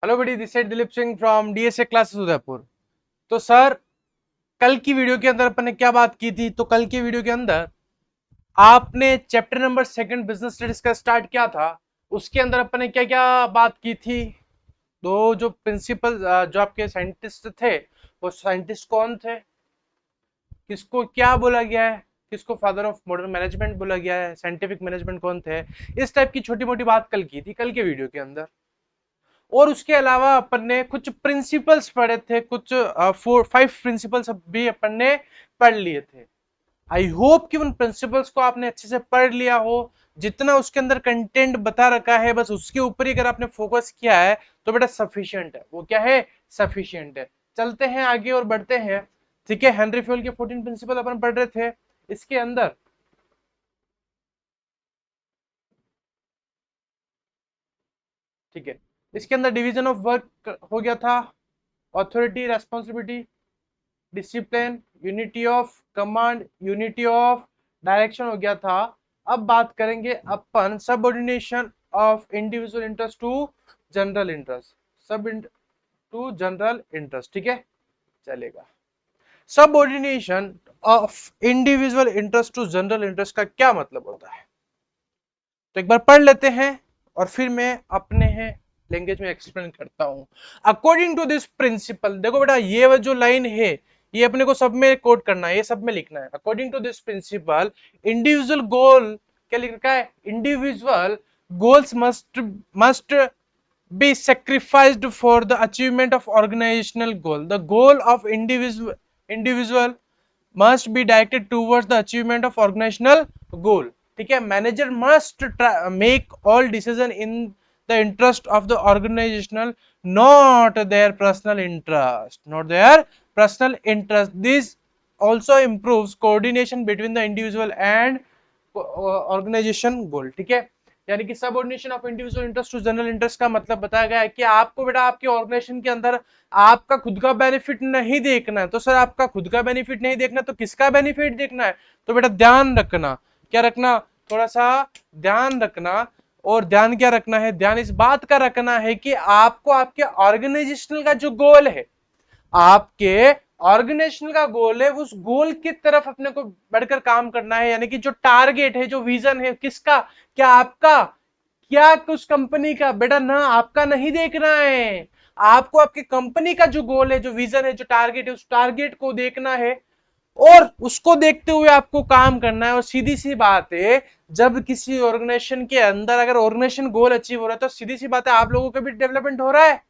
Hello बड़ी, this is Dilip Singh from DSA classes Udaipur. तो sir, कल की वीडियो के अंदर अपन ने क्या बात की थी? तो कल की वीडियो के अंदर आपने chapter number second business studies का स्टार्ट किया था। उसके अंदर अपन ने क्या क्या बात की थी? दो जो प्रिंसिपल जो आपके साइंटिस्ट थे, वो साइंटिस्ट कौन थे, किसको क्या बोला गया है, किसको फादर ऑफ मॉडर्न मैनेजमेंट बोला गया है, साइंटिफिक मैनेजमेंट कौन थे, इस टाइप की छोटी मोटी बात कल की थी, कल के वीडियो के अंदर। और उसके अलावा अपन ने कुछ प्रिंसिपल्स पढ़े थे, कुछ 4 5 प्रिंसिपल्स भी अपन ने पढ़ लिए थे। आई होप कि उन प्रिंसिपल्स को आपने अच्छे से पढ़ लिया हो। जितना उसके अंदर कंटेंट बता रखा है, बस उसके ऊपर ही अगर आपने फोकस किया है तो बेटा सफिशियंट है। वो क्या है? सफिशियंट है। चलते हैं आगे और बढ़ते हैं। ठीक है, हेनरी फ्यूल के 14 प्रिंसिपल अपन पढ़ रहे थे। इसके अंदर ठीक है, इसके अंदर डिवीजन ऑफ वर्क हो गया था, authority, responsibility, discipline, unity of command, unity of direction हो गया था। अब बात करेंगे अपन subordination of individual interest to general interest, sub to general interest. ठीक है, चलेगा। Subordination of individual interest to general interest का क्या मतलब होता है, तो एक बार पढ़ लेते हैं और फिर मैं अपने है लैंग्वेज में एक्सप्लेन करता हूं। अकॉर्डिंग टू दिस प्रिंसिपल, देखो बेटा ये जो लाइन है, ये अपने को सब में कोट करना है, ये सब में लिखना है। According to this principle, individual goal, क्या लिख रखा है? Individual goals must be sacrificed for the achievement of organizational goal. The goal of individual must be directed towards the achievement of organizational goal. ठीक है, manager must make all decision in the interest of the organizational, not their personal interest, not their personal interest. This also improves coordination between the individual and organisation goal. ठीक है, यानी कि subordination of individual interest to general interest का मतलब बताया गया है कि आपको बेटा आपके ऑर्गेनाइजेशन के अंदर आपका खुद का बेनिफिट नहीं देखना है। तो सर, आपका खुद का बेनिफिट नहीं देखना तो किसका बेनिफिट देखना है? तो बेटा ध्यान रखना, क्या रखना? थोड़ा सा ध्यान रखना। और ध्यान क्या रखना है? ध्यान इस बात का रखना है कि आपको आपके ऑर्गेनाइजेशनल का जो गोल है, आपके ऑर्गेनाइजेशन का गोल है, उस गोल की तरफ अपने को बढ़कर काम करना है। यानी कि जो टारगेट है, जो विजन है, किसका? क्या आपका? क्या उस कंपनी का? बेटा ना, आपका नहीं देखना है। आपको आपकी कंपनी का जो गोल है, जो विजन है, जो टारगेट है, उस टारगेट को देखना है और उसको देखते हुए आपको काम करना है। और सीधी सी बात है, जब किसी ऑर्गेनाइजेशन के अंदर अगर ऑर्गेनाइजेशन गोल अचीव हो रहा है तो सीधी सी बात है, आप लोगों का भी डेवलपमेंट हो रहा है,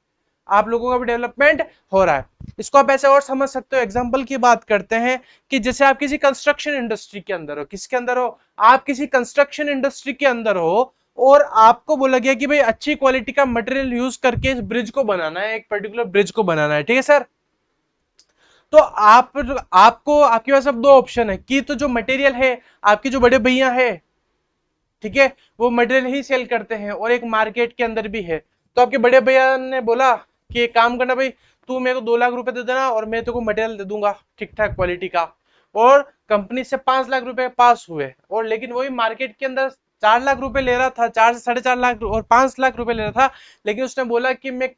आप लोगों का भी डेवलपमेंट हो रहा है। इसको आप ऐसे और समझ सकते हो। एग्जांपल की बात करते हैं कि जैसे आप किसी कंस्ट्रक्शन इंडस्ट्री के अंदर हो, किसके अंदर हो? आप किसी कंस्ट्रक्शन इंडस्ट्री के अंदर हो और आपको बोला गया कि भाई अच्छी क्वालिटी का मटेरियल यूज करके इस ब्रिज को बनाना है, एक पर्टिकुलर ब्रिज को बनाना है। ठीक है सर, तो आपको आपके पास अब दो ऑप्शन है कि तो जो मटेरियल है, आपके जो बड़े भैया है, ठीक है, वो मटेरियल ही सेल करते हैं और एक मार्केट के अंदर भी है। तो आपके बड़े भैया ने बोला कि एक काम करना भाई, तू मेरे को 2 लाख रुपए दे देना और मैं तेरे को मटेरियल दे दूंगा ठीक ठाक क्वालिटी का। और कंपनी से 5 लाख रुपए पास हुए, और लेकिन वही मार्केट के अंदर 4 लाख रुपए ले रहा था, 4 से 4.5 लाख और 5 लाख रुपए ले रहा था। लेकिन उसने बोला कि मैं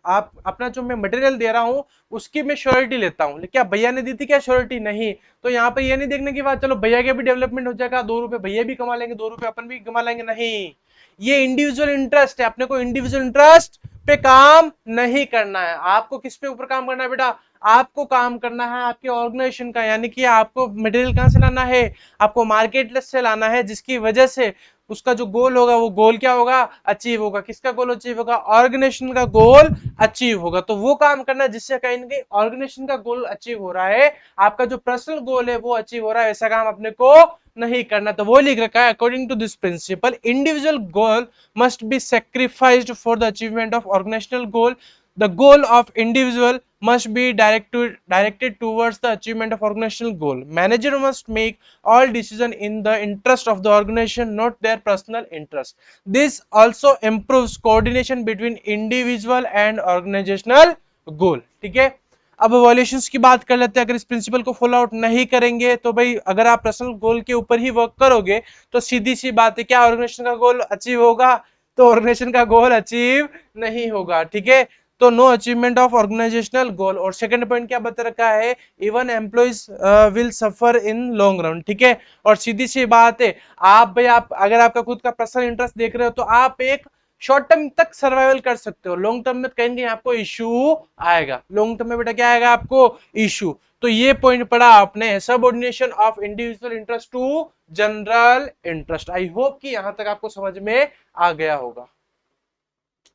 आप अपना जो मैं मटेरियल दे रहा हूँ उसकी मैं श्योरिटी लेता हूँ। क्या भैया ने दी थी क्या श्योरिटी? नहीं। तो यहाँ पे ये नहीं देखने की बात चलो भैया के भी डेवलपमेंट हो जाएगा, 2 रुपए भैया भी कमा लेंगे, 2 रुपए अपन भी कमा लेंगे, नहीं। ये इंडिविजुअल इंटरेस्ट है, अपने को इंडिविजुअल इंटरेस्ट पे काम नहीं करना है। आपको किस पे ऊपर काम करना है बेटा? आपको काम करना है आपके ऑर्गेनाइजेशन का, यानी कि आपको मटेरियल कहां से लाना है? आपको मार्केट से लाना है, जिसकी वजह से उसका जो गोल होगा वो गोल क्या होगा? अचीव होगा। किसका गोल अचीव होगा? ऑर्गेनाइजेशन का गोल अचीव होगा। तो वो काम करना जिससे कहीं ना कहीं ऑर्गेनाइजेशन का गोल अचीव हो रहा है, आपका जो पर्सनल गोल है वो अचीव हो रहा है, ऐसा काम अपने को नहीं करना। तो वो लिख रखा है, according to this principle individual goal must be sacrificed for the achievement of organizational goal. The goal of individual must be directed towards the achievement of organizational goal. Manager must make all decision in the interest of the organization, not their personal interest. This also improves coordination between individual and organizational goal. ठीक है, अब वॉल्यूशंस की बात कर लेते हैं। अगर इस प्रिंसिपल को फॉलो आउट नहीं करेंगे तो भाई अगर आप पर्सनल गोल के ऊपर ही वर्क करोगे तो सीधी सी बात है, क्या ऑर्गेनाइजेशन का गोल अचीव होगा? तो ऑर्गेनाइजेशन का गोल अचीव नहीं होगा। ठीक है, तो नो अचीवमेंट ऑफ ऑर्गेनाइजेशनल गोल। और सेकंड पॉइंट क्या बता रखा है, even employees will suffer in long run, ठीक है। और सीधी सी बात है, आप भाई आप अगर आपका खुद का पर्सनल इंटरेस्ट देख रहे हो तो आप एक शॉर्ट टर्म तक सर्वाइवल कर सकते हो, लॉन्ग टर्म में कहीं ना कहीं आपको इशू आएगा, लॉन्ग टर्म में बेटा क्या आएगा आपको इशू। तो ये पॉइंट पढ़ा आपने, subordination of individual interest to general interest. I hope कि यहां तक आपको समझ में आ गया होगा।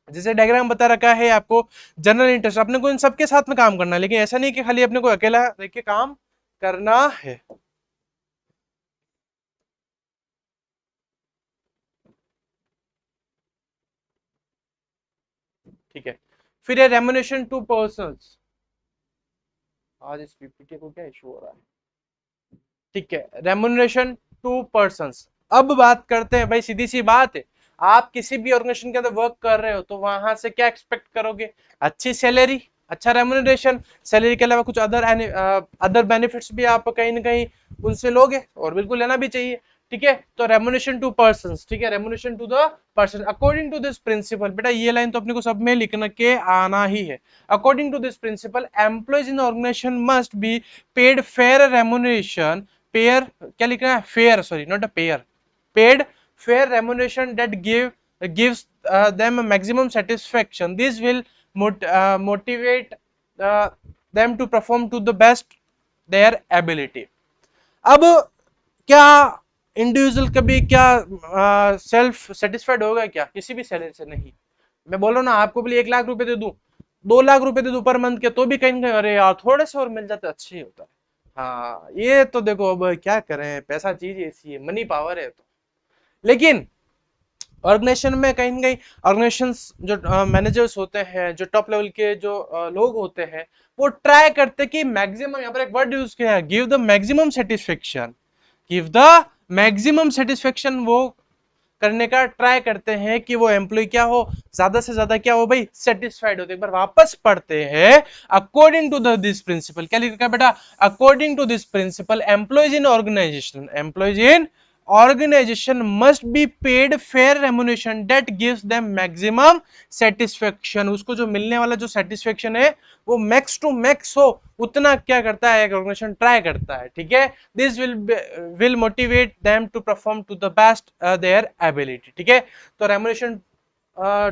जैसे डायग्राम बता रखा है आपको, जनरल इंटरेस्ट अपने को इन सबके साथ में काम करना है, लेकिन ऐसा नहीं कि खाली अपने को अकेला रह के काम करना है। ठीक है, फिर है रेमुनेशन टू पर्संस। आज इस पीपीटी को क्या इशू हो रहा है। ठीक है, रेमुनरेशन टू पर्संस। अब बात करते हैं भाई, सीधी सी बात है, आप किसी भी ऑर्गेनाइजेशन के अंदर वर्क कर रहे हो तो वहां से क्या एक्सपेक्ट करोगे, अच्छी सैलरी, अच्छा रेमुनरेशन। सैलरी के अलावा कुछ अदर बेनिफिट्स भी आप कहीं ना कहीं उनसे लोगे, और बिल्कुल लेना भी चाहिए। ठीक है, तो रेमुनेशन टू पर्संस, ठीक है, remuneration to the person according to this principle. बेटा ये लाइन तो अपने को सब में लिखना के आना ही है। According to this principle employees in organisation must be paid fair remuneration, pair क्या लिखना है, fair, sorry not a pair, paid fair remuneration that gives them maximum satisfaction. This will motivate uh, them to perform to the best their ability. अब क्या individual कभी क्या self satisfied होगा क्या किसी भी सैलरी से? नहीं। मैं बोल रहा हूँ ना, आपको भी 1 लाख रुपए दे दूं, 2 लाख रुपए दे दूं पर मंथ के, तो भी कहीं ना कहीं अरे यार थोड़े से और मिल जाते अच्छे ही होता है। हाँ ये तो देखो, अब क्या करें, पैसा चीज ऐसी है, मनी पावर है तो। लेकिन ऑर्गेनाइजेशन में कहीं ना कहीं ऑर्गेनाइजेशन जो मैनेजर्स होते हैं, जो टॉप लेवल के जो लोग होते हैं, वो ट्राई करते कि मैक्सिमम, यहाँ पर एक वर्ड यूज किया है, give the maximum satisfaction, give the maximum satisfaction. वो करने का ट्राई करते हैं कि वो एम्प्लॉय क्या हो, ज्यादा से ज्यादा क्या हो भाई, सेटिस्फाइड होते। एक बार वापस पढ़ते हैं, अकॉर्डिंग टू दिस प्रिंसिपल, क्या लिखा है बेटा, according to this principle employees in organization must be paid fair remuneration that gives them maximum satisfaction। उसको जो मिलने वाला जो सेटिस्फेक्शन है वो मैक्स टू मैक्स हो, उतना क्या करता है ऑर्गेनाइजेशन, ट्राई करता है। ठीक है, this will motivate them to perform to the best their ability. ठीक है, तो रेमुनेशन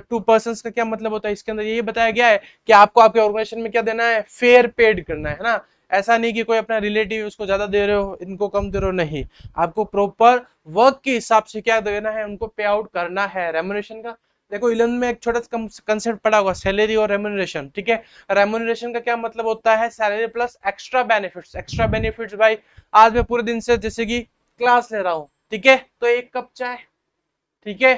टू पर्संस का क्या मतलब होता है, इसके अंदर यही बताया गया है कि आपको आपके ऑर्गेनाइजेशन में क्या देना है, फेयर पेड करना है ना। ऐसा नहीं कि कोई अपना रिलेटिव उसको ज्यादा दे रहे हो इनको कम दे रहे हो, नहीं, आपको प्रॉपर वर्क के हिसाब से क्या देना है, उनको पे आउट करना है रेमुनरेशन का। देखो 11 में एक छोटा सा कंसेप्ट पड़ा हुआ, सैलरी और रेमुनरेशन। ठीक है, रेमुनरेशन का क्या मतलब होता है, salary plus extra benefits. Extra benefits भाई, आज मैं पूरे दिन से जैसे कि क्लास ले रहा हूँ, ठीक है, तो 1 कप चाय, ठीक है,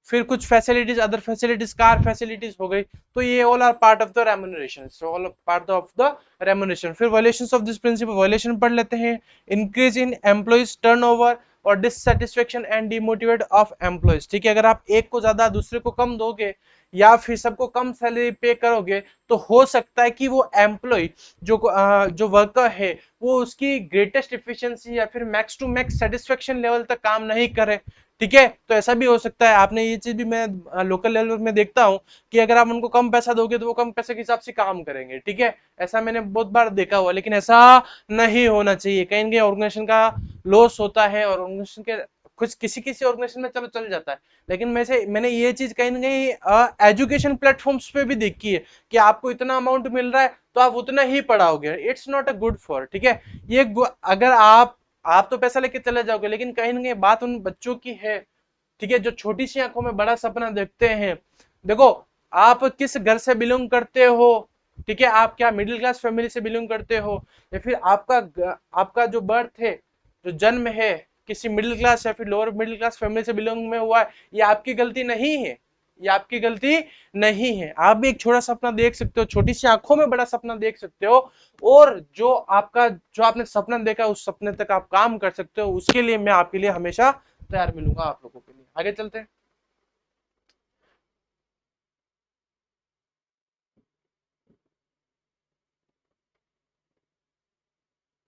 फिर कुछ facilities, other facilities, car facilities हो गई, तो ये all are part of the remuneration, so all part of the remuneration. फिर violations of this principle, violation पढ़ लेते हैं, इंक्रीज इन एम्प्लॉइज टर्नओवर और dissatisfaction and demotivate of employees. ठीक है, अगर आप एक को ज्यादा दूसरे को कम दोगे या फिर सबको कम सैलरी पे करोगे, तो हो सकता है कि वो एम्प्लॉय जो वर्कर है वो उसकी ग्रेटेस्ट इफिशिएंसी या फिर max to max satisfaction level तक काम नहीं करे। ठीक है, तो ऐसा भी हो सकता है, आपने ये चीज भी मैं लोकल लेवल में देखता हूँ कि अगर आप उनको कम पैसा दोगे तो वो कम पैसे के हिसाब से काम करेंगे। ठीक है, ऐसा मैंने बहुत बार देखा हुआ, लेकिन ऐसा नहीं होना चाहिए, कहीं ना कहीं ऑर्गेनाइजेशन का लॉस होता है, और ऑर्गेनाइजेशन के कुछ किसी किसी ऑर्गेनाइजेशन में चलो चल जाता है। लेकिन मैंने ये चीज कहीं ना कहीं एजुकेशन प्लेटफॉर्म्स पे भी देखी है कि आपको इतना अमाउंट मिल रहा है तो आप उतना ही पढ़ाओगे, it's not a good for. ठीक है, ये अगर आप तो पैसा लेके चले जाओगे, लेकिन कहीं ना कहीं बात उन बच्चों की है, ठीक है, जो छोटी सी आंखों में बड़ा सपना देखते हैं। देखो, आप किस घर से बिलोंग करते हो, ठीक है, आप क्या मिडिल क्लास फैमिली से बिलोंग करते हो, या फिर आपका जो बर्थ है, जो जन्म है, किसी मिडिल क्लास या फिर लोअर मिडिल क्लास फैमिली से बिलोंग में हुआ है, ये आपकी गलती नहीं है, ये आपकी गलती नहीं है। आप भी एक छोटा सपना देख सकते हो, छोटी सी आंखों में बड़ा सपना देख सकते हो, और जो आपने सपना देखा उस सपने तक आप काम कर सकते हो। उसके लिए मैं आपके लिए हमेशा तैयार मिलूंगा आप लोगों के लिए। आगे चलते हैं।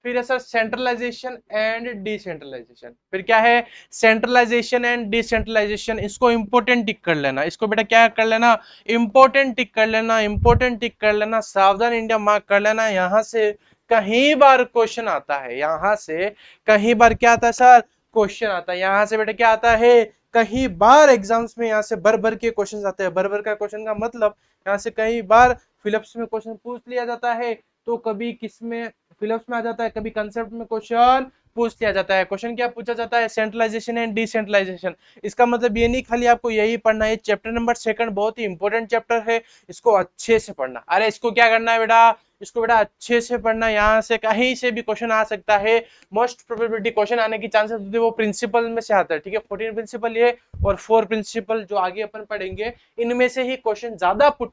फिर है सर सेंट्रलाइजेशन एंड डिसेंट्रलाइजेशन। फिर क्या है, सेंट्रलाइजेशन एंड डिसेंट्रलाइजेशन। इसको इंपोर्टेंट टिक कर लेना, इसको बेटा क्या कर लेना, इंपोर्टेंट टिक कर लेना, इंपोर्टेंट टिक कर लेना, सावधान इंडिया मार्क कर लेना। यहां से कहीं बार क्वेश्चन आता है, यहां से कहीं बार क्या आता है सर, क्वेश्चन आता है। यहां से बेटा क्या आता है, कहीं बार एग्जाम्स में यहाँ से भर भर के क्वेश्चन आते हैं। भर भर का क्वेश्चन का मतलब यहाँ से कई बार फिलिप्स में क्वेश्चन पूछ लिया जाता है, तो कभी किसमें फिलिप्स में आ जाता है, कभी कंसेप्ट में क्वेश्चन पूछ लिया जाता है। क्वेश्चन क्या पूछा जाता है, सेंट्रलाइजेशन एंड डिसेंट्रलाइजेशन। इसका मतलब ये नहीं खाली आपको यही पढ़ना है, चैप्टर नंबर 2 बहुत ही इंपॉर्टेंट चैप्टर है, इसको अच्छे से पढ़ना। अरे इसको क्या करना है बेटा, इसको बेटा अच्छे से पढ़ना। यहाँ से कहीं से भी क्वेश्चन आ सकता है, मोस्ट प्रोबेबिलिटी क्वेश्चन आने की चांसेस होती है वो प्रिंसिपल में से आता है, ठीक है। 14 प्रिंसिपल ये और 4 प्रिंसिपल जो आगे अपन पढ़ेंगे, इनमें से ही क्वेश्चन ज्यादा पुट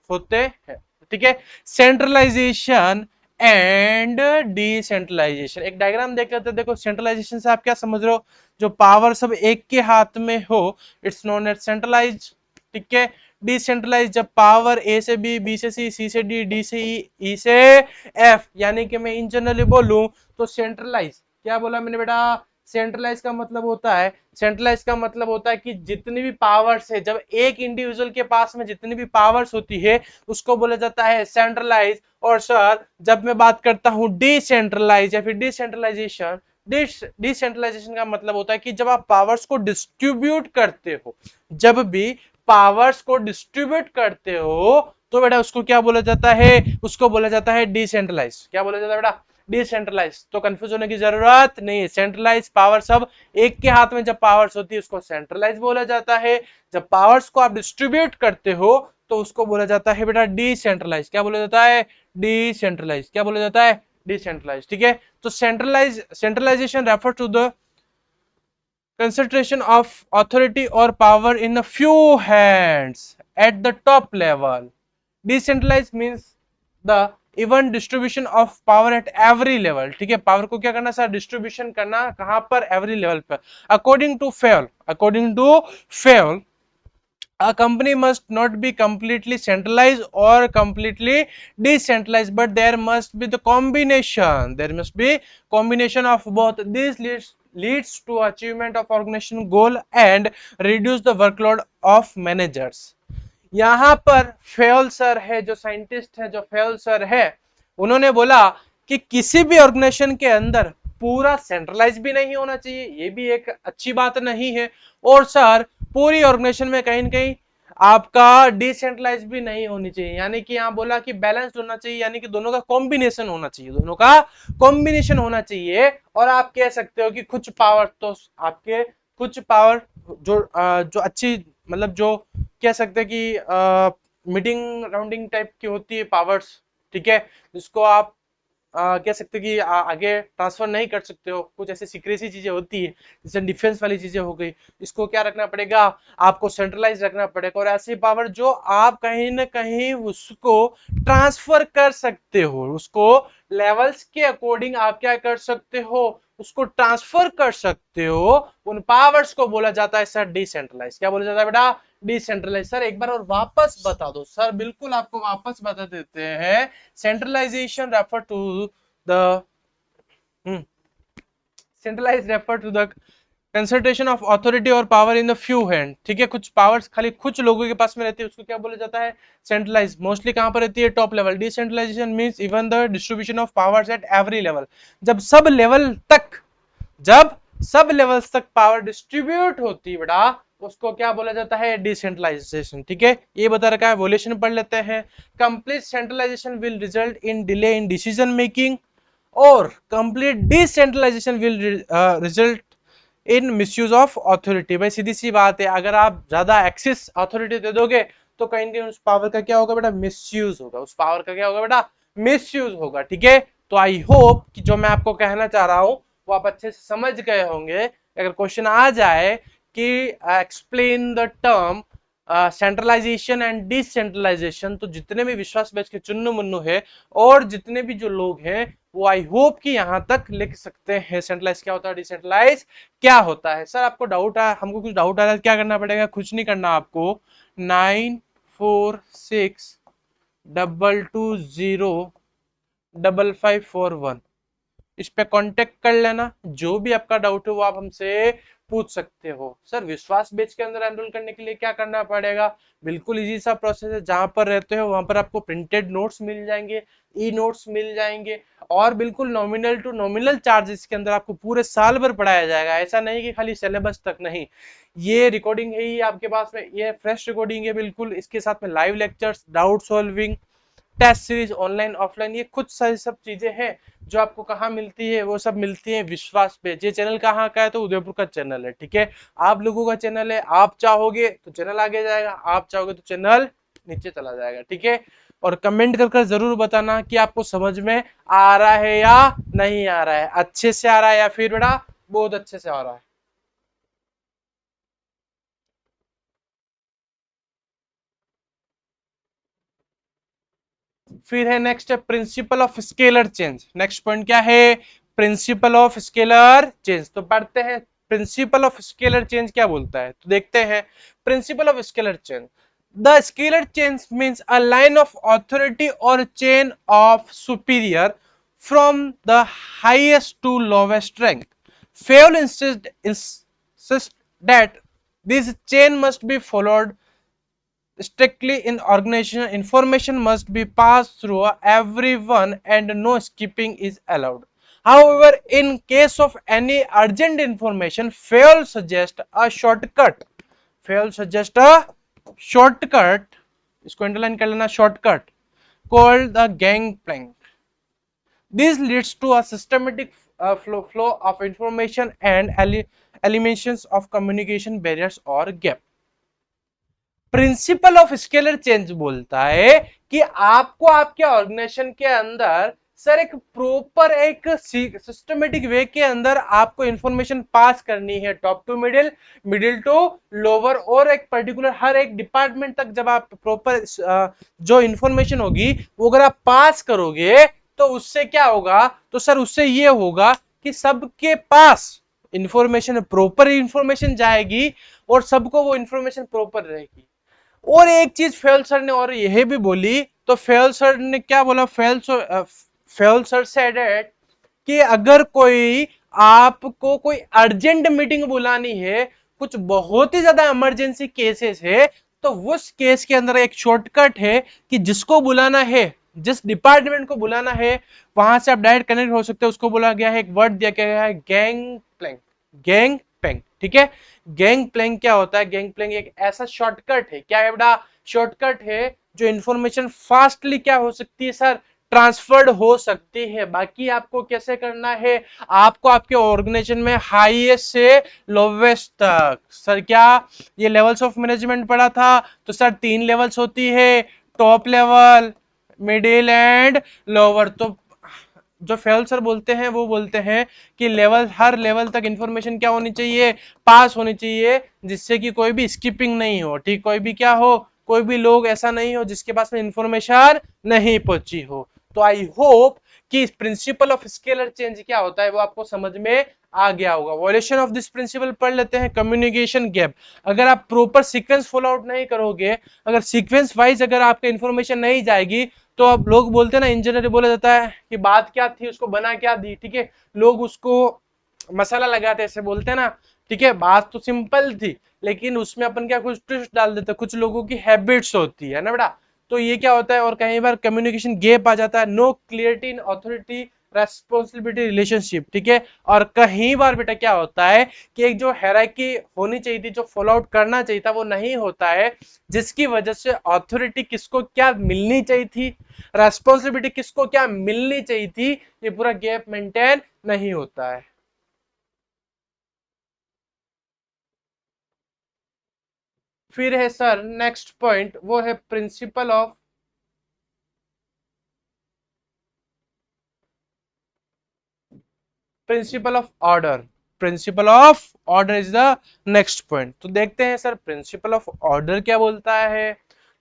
होते हैं, ठीक है। सेंट्रलाइजेशन एंड डिसेंट्रलाइजेशन, एक डायग्राम देख लेते हैं। देखो सेंट्रलाइजेशन से आप क्या समझ रहे हो, जो पावर सब एक के हाथ में हो, इट्स नोन एज सेंट्रलाइज, ठीक है। डिसेंट्रलाइज, जब पावर ए से बी से सी से डी से ई से एफ, यानी कि मैं इन जनरली बोलूं तो सेंट्रलाइज, क्या बोला मैंने बेटा, सेंट्रलाइज का मतलब होता है, सेंट्रलाइज का मतलब होता है कि जितनी भी पावर्स है, जब एक इंडिविजुअल के पास में जितनी भी पावर्स होती है उसको बोला जाता है सेंट्रलाइज। और सर जब मैं बात करता हूं डिसेंट्रलाइज या फिर डिसेंट्रलाइजेशन, डिसेंट्रलाइजेशन का मतलब होता है कि जब आप पावर्स को डिस्ट्रीब्यूट करते हो, जब भी पावर्स को डिस्ट्रीब्यूट करते हो तो बेटा उसको क्या बोला जाता है, उसको बोला जाता है डिसेंट्रलाइज। क्या बोला जाता है बेटा, डिसेंट्रलाइज। तो कंफ्यूज होने की जरूरत नहीं है, सेंट्रलाइज पावर सब एक के हाथ में जब पावर्स होती है उसको सेंट्रलाइज बोला जाता है। जब पावर्स को आप डिस्ट्रीब्यूट करते हो तो उसको बोला जाता है बेटा डिसेंट्रलाइज। क्या बोला जाता है, डिसेंट्रलाइज। क्या बोला जाता है, डिसेंट्रलाइज, ठीक है। तो centralisation refer to the concentration of authority or power in a few hands at the top level. Decentralized means the even distribution of power at every level, ठीक है। पावर को क्या करना सर, डिस्ट्रीब्यूशन करना, कहां पर, एवरी लेवल पर। According to Fayol a company must not be completely centralized or completely decentralized, but there must be the combination, there must be combination of both. This leads to achievement of organization goal and reduce the workload of managers. यहाँ पर fail sir है, जो scientist है, जो fail sir है, उन्होंने बोला कि किसी भी ऑर्गेनाइजेशन के अंदर पूरा सेंट्रलाइज भी नहीं होना चाहिए, ये भी एक अच्छी बात नहीं है, और सर पूरी ऑर्गेनाइजेशन में कहीं ना कहीं आपका डिसेंट्रलाइज भी नहीं होनी चाहिए। यानी कि यहाँ बोला कि बैलेंस्ड होना चाहिए, यानी कि दोनों का कॉम्बिनेशन होना चाहिए, दोनों का कॉम्बिनेशन होना चाहिए। और आप कह सकते हो कि कुछ पावर तो आपके, कुछ पावर जो अच्छी, मतलब जो कह सकते हैं कि मीटिंग राउंडिंग टाइप की होती है पावर्स, ठीक है, जिसको आप कह सकते हैं कि आगे ट्रांसफर नहीं कर सकते हो। कुछ ऐसी सीक्रेसी चीजें होती है, जैसे डिफेंस वाली चीजें हो गई, इसको क्या रखना पड़ेगा, आपको सेंट्रलाइज रखना पड़ेगा। और ऐसी पावर जो आप कहीं ना कहीं उसको ट्रांसफर कर सकते हो, उसको लेवल्स के अकॉर्डिंग आप क्या कर सकते हो, उसको ट्रांसफर कर सकते हो, उन पावर्स को बोला जाता है सर डिसेंट्रलाइज। क्या बोला जाता है बेटा, डिसेंट्रलाइज। सर एक बार और वापस बता दो सर, बिल्कुल आपको वापस बता देते हैं। Centralisation refer to the centralise refer to the concentration of authority और power in the few hand, ठीक है। कुछ पावर्स खाली कुछ लोगों के पास में रहती है, उसको क्या बोला जाता है, सेंट्रलाइज। मोस्टली कहां पर रहती है, top level. Decentralisation means even the distribution of powers at every level, जब सब लेवल तक, जब सब लेवल्स तक पावर डिस्ट्रीब्यूट होती है बेटा, उसको क्या बोला जाता है, डिसेंट्रलाइजेशन, ठीक है। ये बता रखा है, वोल्यूशन पढ़ लेते हैं। Complete centralisation will result in delay in decision making, और complete decentralisation will result in misuse of authority. भाई सीधी सी बात है, अगर आप ज्यादा एक्सेस अथॉरिटी दे दोगे तो कहीं ना कहीं उस पावर का क्या होगा बेटा, मिसयूज होगा, उस पावर का क्या होगा बेटा, मिसयूज होगा, ठीक है। तो आई होप कि जो मैं आपको कहना चाह रहा हूं वो आप अच्छे से समझ गए होंगे। अगर क्वेश्चन आ जाए कि explain the term centralisation and decentralisation, तो जितने भी विश्वास बैच के चुन्नू मुन्नू है और जितने भी जो लोग हैं वो आई होप कि यहां तक लिख सकते हैं सेंट्रलाइज क्या होता है, डिसेंट्रलाइज क्या होता है। सर आपको डाउट है, हमको कुछ डाउट आ रहा है, क्या करना पड़ेगा, कुछ नहीं करना आपको। 9462205541, इस पे कांटेक्ट कर लेना, जो भी आपका डाउट है वो आप हमसे पूछ सकते हो। सर विश्वास बेच के अंदर एनरोल करने के लिए क्या करना पड़ेगा? बिल्कुल इजी सा प्रोसेस है, जहां पर रहते हो वहां पर आपको प्रिंटेड नोट्स मिल जाएंगे, ई नोट्स मिल जाएंगे, और बिल्कुल नॉमिनल टू नॉमिनल चार्जेस के अंदर आपको पूरे साल भर पढ़ाया जाएगा। ऐसा नहीं कि खाली सिलेबस तक, नहीं, ये रिकॉर्डिंग है ही आपके पास में, ये फ्रेश रिकॉर्डिंग है बिल्कुल, इसके साथ में live lectures, doubt solving, test series, online offline, ये कुछ सारी सब चीजें हैं जो आपको कहाँ मिलती है, वो सब मिलती है विश्वास पे। ये चैनल कहाँ का है? तो उदयपुर का चैनल है, ठीक है, आप लोगों का चैनल है। आप चाहोगे तो चैनल आगे जाएगा, आप चाहोगे तो चैनल नीचे चला जाएगा, ठीक है। और कमेंट कर जरूर बताना कि आपको समझ में आ रहा है या नहीं आ रहा है, अच्छे से आ रहा है या फिर बेटा बहुत अच्छे से आ रहा है। फिर है नेक्स्ट है principal of scalar change. Next point क्या है? Principal of scalar change. तो पढ़ते हैं प्रिंसिपल ऑफ स्केलर चेंज क्या बोलता है, तो देखते हैं। Principle of scalar chain, the scalar chain means a line of authority और chain of superior from the highest to lowest rank. Fayol insist that this chain must be followed strictly in organization. Information must be passed through everyone and no skipping is allowed. However, in case of any urgent information, Fayol suggests a shortcut. Fayol suggests a shortcut. इसको underline कर लेना, shortcut called the gangplank. This leads to a systematic flow of information and eliminations of communication barriers or gap. Principal of scalar change बोलता है कि आपको आपके organisation के अंदर सर एक प्रॉपर एक सिस्टमेटिक वे के अंदर आपको इंफॉर्मेशन पास करनी है, top to middle, middle to lower, और एक पर्टिकुलर हर एक डिपार्टमेंट तक जब आप प्रॉपर जो इंफॉर्मेशन होगी वो अगर आप पास करोगे तो उससे क्या होगा? तो सर उससे ये होगा कि सबके पास इंफॉर्मेशन, प्रॉपर इंफॉर्मेशन जाएगी और सबको वो इंफॉर्मेशन प्रॉपर रहेगी। और एक चीज फेल सर ने और यह भी बोली, तो फेल सर ने क्या बोला? फेल सर सेड कि अगर कोई आपको कोई अर्जेंट मीटिंग बुलानी है, कुछ बहुत ही ज्यादा इमरजेंसी केसेस है, तो उस केस के अंदर एक शॉर्टकट है कि जिसको बुलाना है, जिस डिपार्टमेंट को बुलाना है, वहां से आप डायरेक्ट कनेक्ट हो सकते हो। उसको बोला गया है, एक वर्ड दिया गया है, गैंग प्लैंक। गैंग प्लैंक, ठीक है। गैंग प्लैंक क्या होता है? गैंग प्लैंक एक ऐसा शॉर्टकट है, क्या है बेटा? शॉर्टकट है जो इंफॉर्मेशन फास्टली क्या हो सकती है सर? ट्रांसफर्ड हो सकती है। बाकी आपको कैसे करना है? आपको आपके ऑर्गेनाइजेशन में हाईएस्ट से लोवेस्ट तक, सर क्या ये लेवल्स ऑफ मैनेजमेंट पढ़ा था? तो सर 3 लेवल्स होती है, top level, middle and lower. तो जो फेल सर बोलते हैं वो बोलते हैं कि लेवल, हर लेवल तक इंफॉर्मेशन क्या होनी चाहिए? पास होनी चाहिए, जिससे कि कोई भी स्किपिंग नहीं हो, ठीक, कोई भी क्या हो, कोई भी लोग ऐसा नहीं हो जिसके पास में इंफॉर्मेशन नहीं पहुंची हो। तो आई होप कि प्रिंसिपल ऑफ स्केलर चेंज क्या होता है वो आपको समझ में आ गया होगा। वॉल्यूशन ऑफ दिस प्रिंसिपल पढ़ लेते हैं। कम्युनिकेशन गैप, अगर आप प्रॉपर सीक्वेंस फॉलो आउट नहीं करोगे, अगर सीक्वेंस वाइज अगर आपका इंफॉर्मेशन नहीं जाएगी, तो अब लोग बोलते हैं ना, इंजीनियर बोला जाता है कि बात क्या थी उसको बना क्या दी, ठीक है, लोग उसको मसाला लगाते ऐसे बोलते हैं ना, ठीक है, बात तो सिंपल थी लेकिन उसमें अपन क्या कुछ ट्विस्ट डाल देते, कुछ लोगों की हैबिट्स होती है ना बेटा। तो ये क्या होता है, और कई बार कम्युनिकेशन गैप आ जाता है, no clarity in authority responsibility relationship, ठीक है। और कई बार बेटा क्या होता है कि एक जो हायरार्की होनी चाहिए थी, जो फॉलो आउट करना चाहिए था, वो नहीं होता है, जिसकी वजह से अथॉरिटी किसको क्या मिलनी चाहिए थी, रेस्पॉन्सिबिलिटी किसको क्या मिलनी चाहिए थी, ये पूरा गैप मेंटेन नहीं होता है। फिर है सर नेक्स्ट पॉइंट, वो है principal of order. Principal of order is the next point. तो देखते हैं सर प्रिंसिपल ऑफ ऑर्डर क्या बोलता है।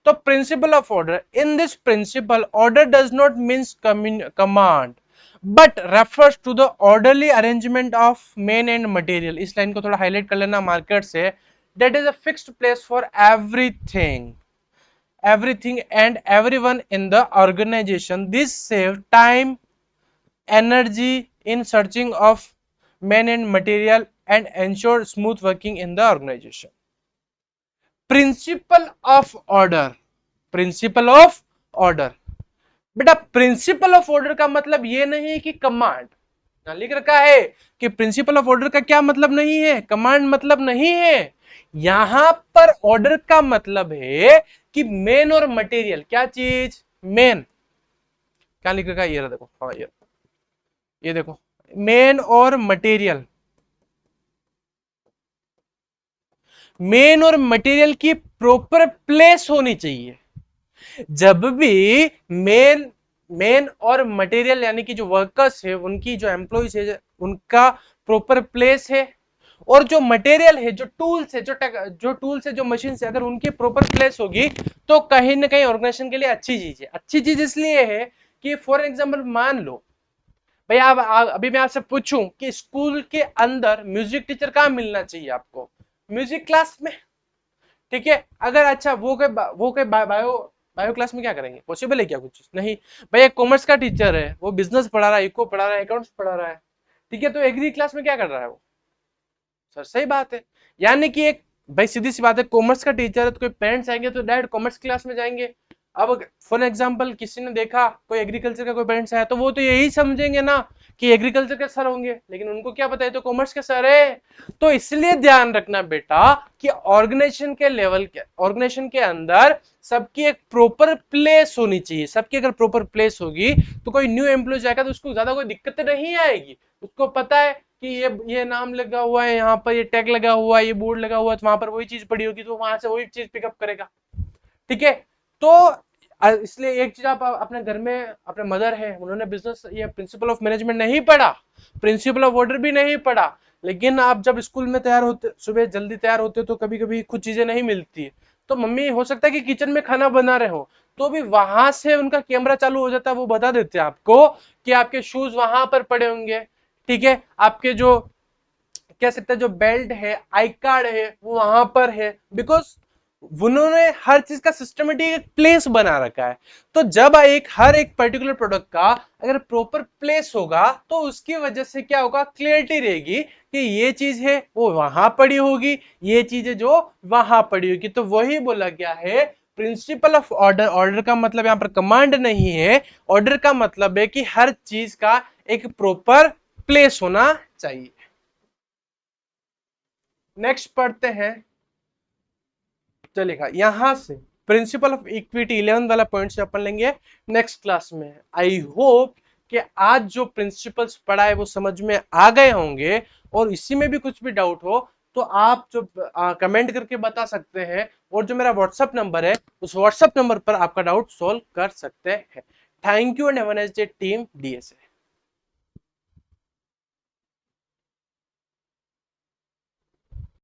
तो principle of order, in this principle order does not means command but refers to the orderly arrangement of men and material. इस line को थोड़ा हाईलाइट कर लेना मार्कर से। That is a fixed place for everything and everyone in the organization. This save time, energy, in searching of men and material and ensure smooth working in the organization. Principal of order, principal of order, बेटा principal of order का मतलब ये नहीं कि command, यहां लिख रखा है कि प्रिंसिपल ऑफ ऑर्डर का क्या मतलब नहीं है, कमांड मतलब नहीं है। यहां पर ऑर्डर का मतलब है कि मेन और मटेरियल, क्या चीज, मेन, क्या लिख रखा है, ये देखो, हाँ ये देखो, मेन और मटेरियल, मेन और मटेरियल की प्रॉपर प्लेस होनी चाहिए। जब भी मेन मेन और मटेरियल यानी कि जो वर्कर्स है, उनकी जो एम्प्लॉइज है, उनका प्रॉपर प्लेस है, और जो मटेरियल है, जो टूल्स है, जो टूल्स है, जो मशीन है, अगर उनकी प्रॉपर प्लेस होगी तो कहीं ना कहीं ऑर्गेनाइजेशन के लिए अच्छी चीज है। अच्छी चीज इसलिए है कि फॉर एग्जाम्पल मान लो भैया, अभी मैं आपसे पूछूं कि स्कूल के अंदर म्यूजिक टीचर कहाँ मिलना चाहिए आपको, म्यूजिक क्लास में, ठीक है। अगर अच्छा वो कोई बायो बायो क्लास में क्या करेंगे, पॉसिबल है क्या कुछ, नहीं। भैया कॉमर्स का टीचर है, वो बिजनेस पढ़ा रहा है, इको पढ़ा रहा है, अकाउंट्स पढ़ा रहा है, ठीक है, तो एग्री क्लास में क्या कर रहा है वो, सर सही बात है। यानी कि एक, भाई सीधी सी बात है, कॉमर्स का टीचर है तो कोई पेरेंट्स आएंगे तो डायरेक्ट कॉमर्स क्लास में जाएंगे। अब फॉर एग्जांपल किसी ने देखा कोई एग्रीकल्चर का कोई पेरेंट्स आया तो वो तो यही समझेंगे ना कि एग्रीकल्चर के सर होंगे, लेकिन उनको क्या पता है तो कॉमर्स के सर है। तो इसलिए ध्यान रखना बेटा कि ऑर्गेनाइजेशन के अंदर सबकी एक प्रॉपर प्लेस होनी चाहिए। सबकी अगर प्रॉपर प्लेस होगी तो कोई न्यू एम्प्लॉय जाएगा तो उसको ज्यादा कोई दिक्कत नहीं आएगी। उसको पता है कि ये नाम लगा हुआ है, यहाँ पर ये टैग लगा हुआ है, ये बोर्ड लगा हुआ है, तो वहां पर वही चीज पड़ी होगी तो वहां से वही चीज पिकअप करेगा, ठीक है। तो इसलिए एक चीज आप अपने घर में, अपने मदर है, उन्होंने बिजनेस ये प्रिंसिपल ऑफ मैनेजमेंट नहीं पढ़ा, प्रिंसिपल ऑफ ऑर्डर भी नहीं पढ़ा, लेकिन आप जब स्कूल में तैयार होते, सुबह जल्दी तैयार होते तो कभी कभी कुछ चीजें नहीं मिलती है, तो मम्मी हो सकता है कि किचन में खाना बना रहे हो, तो भी वहां से उनका कैमरा चालू हो जाता है, वो बता देते हैं आपको कि आपके शूज वहां पर पड़े होंगे, ठीक है, आपके जो कह सकते हैं जो बेल्ट है, आई कार्ड है, वो वहां पर है, बिकॉज उन्होंने हर चीज का सिस्टमेटिक एक प्लेस बना रखा है। तो जब हर एक पर्टिकुलर प्रोडक्ट का अगर प्रॉपर प्लेस होगा तो उसकी वजह से क्या होगा, क्लियरिटी रहेगी कि ये चीज है वो वहां पड़ी होगी, ये चीज है जो वहां पड़ी होगी। तो वही बोला गया है प्रिंसिपल ऑफ ऑर्डर। ऑर्डर का मतलब यहां पर कमांड नहीं है, ऑर्डर का मतलब है कि हर चीज का एक प्रॉपर प्लेस होना चाहिए। नेक्स्ट पढ़ते हैं, चलेगा यहां से प्रिंसिपल ऑफ इक्विटी 11 वाला पॉइंट से अपन लेंगे नेक्स्ट क्लास में। आई होप कि आज जो प्रिंसिपल्स पढ़ा है वो समझ में आ गए होंगे, और इसी में भी कुछ भी डाउट हो तो आप जो कमेंट करके बता सकते हैं, और जो मेरा व्हाट्सएप नंबर है उस व्हाट्सएप नंबर पर आपका डाउट सॉल्व कर सकते हैं। Thank you and have a nice day team DSA.